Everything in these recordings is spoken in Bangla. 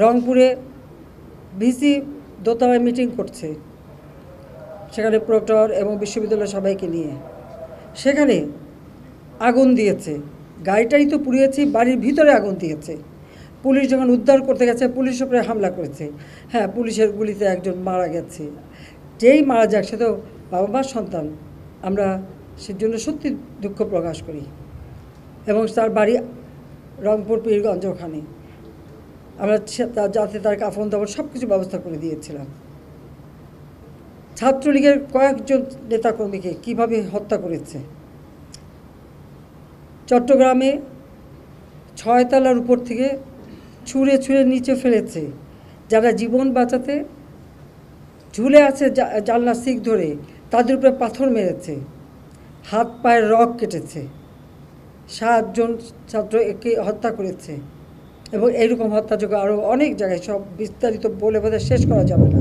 রংপুরে ভিসি দোতলায় মিটিং করছে, সেখানে প্রক্টর এবং বিশ্ববিদ্যালয়ের সবাইকে নিয়ে, সেখানে আগুন দিয়েছে। গাড়িটাই তো পুড়িয়েছে, বাড়ির ভিতরে আগুন দিয়েছে। পুলিশ যখন উদ্ধার করতে গেছে পুলিশের উপরে হামলা করেছে। হ্যাঁ, পুলিশের গুলিতে একজন মারা গেছে। যেই মারা যাক, সে তো বাবা মার সন্তান। আমরা সেজন্য সত্যি দুঃখ প্রকাশ করি। এবং তার বাড়ি রংপুর পীরগঞ্জ, ওখানে আমরা যাতে তার কাফন দাফন সব কিছু ব্যবস্থা করে দিয়েছিলাম। ছাত্রলীগের কয়েকজন নেতাকর্মীকে কিভাবে হত্যা করেছে। চট্টগ্রামে 6 তলার উপর থেকে ছুঁড়ে ছুঁড়ে নিচে ফেলেছে। যারা জীবন বাঁচাতে ঝুলে আছে জানলা শিক ধরে, তাদের উপরে পাথর মেরেছে, হাত পায়ের রগ কেটেছে। 7 জন ছাত্রকে হত্যা করেছে। এবং এইরকম হত্যাযোগ্য আরও অনেক জায়গায়, সব বিস্তারিত বলে বোধহয় শেষ করা যাবে না।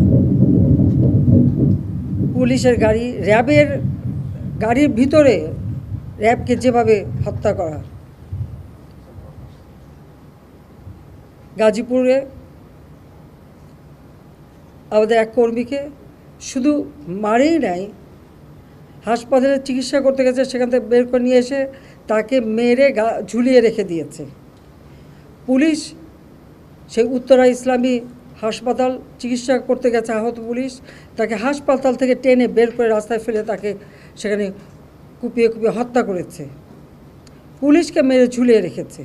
পুলিশের গাড়ি, র্যাবের গাড়ির ভিতরে র্যাবকে যেভাবে হত্যা করা। গাজীপুরে আমাদের এক কর্মীকে শুধু মারেই নাই, হাসপাতালে চিকিৎসা করতে গেছে, সেখান থেকে বের করে নিয়ে এসে তাকে মেরে ঝুলিয়ে রেখে দিয়েছে পুলিশ। সেই উত্তরা ইসলামী হাসপাতাল চিকিৎসা করতে গেছে আহত পুলিশ, তাকে হাসপাতাল থেকে টেনে বের করে রাস্তায় ফেলে তাকে সেখানে কুপিয়ে কুপিয়ে হত্যা করেছে। পুলিশকে মেরে ঝুলিয়ে রেখেছে।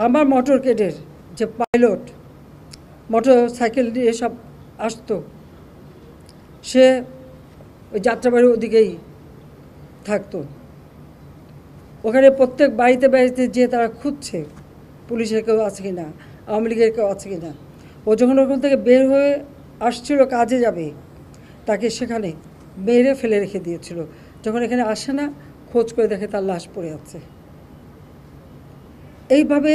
আমার মোটর কেডের যে পাইলট, মোটর সাইকেল দিয়ে সব আসতো, সে ওই যাত্রাবাড়ির ওদিকেই থাকতো। ওখানে প্রত্যেক বাড়িতে বাড়িতে যে তারা খুঁজছে পুলিশের কেউ আছে কি না, আওয়ামী লীগের কেউ আছে কি না। ও যখন ওখান থেকে বের হয়ে আসছিল কাজে যাবে, তাকে সেখানে মেরে ফেলে রেখে দিয়েছিল। যখন এখানে আসে না, খোঁজ করে দেখে তার লাশ পড়ে আছে। এইভাবে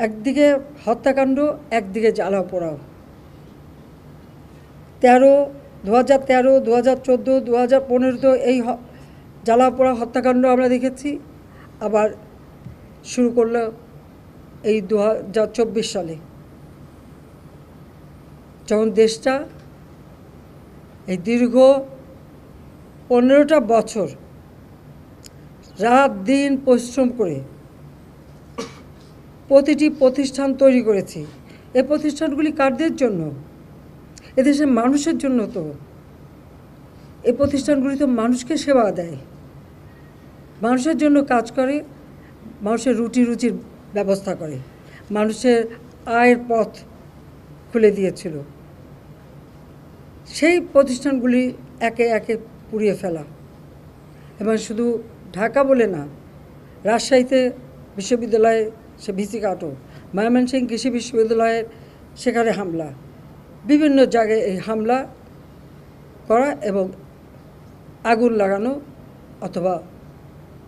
একদিকে হত্যাকাণ্ড, একদিকে জ্বালাও পোড়াও। 2013, 2014, 2015 এই জ্বালাও পোড়া হত্যাকাণ্ড আমরা দেখেছি। আবার শুরু করলো এই 2024 সালে, যখন দেশটা এই দীর্ঘ 15টা বছর রাত দিন পরিশ্রম করে প্রতিটি প্রতিষ্ঠান তৈরি করেছি। এই প্রতিষ্ঠানগুলি কাদের জন্য? এদেশের মানুষের জন্য। তো এই প্রতিষ্ঠানগুলি তো মানুষকে সেবা দেয়, মানুষের জন্য কাজ করে, মানুষের রুজির ব্যবস্থা করে, মানুষের আয়ের পথ খুলে দিয়েছিল। সেই প্রতিষ্ঠানগুলি একে একে পুড়িয়ে ফেলা। এবং শুধু ঢাকা বলে না, রাজশাহীতে বিশ্ববিদ্যালয়ে সে ভিসি কাটো, ময়মনসিংহ কৃষি বিশ্ববিদ্যালয়ের সেখানে হামলা, বিভিন্ন জায়গায় এই হামলা করা এবং আগুন লাগানো অথবা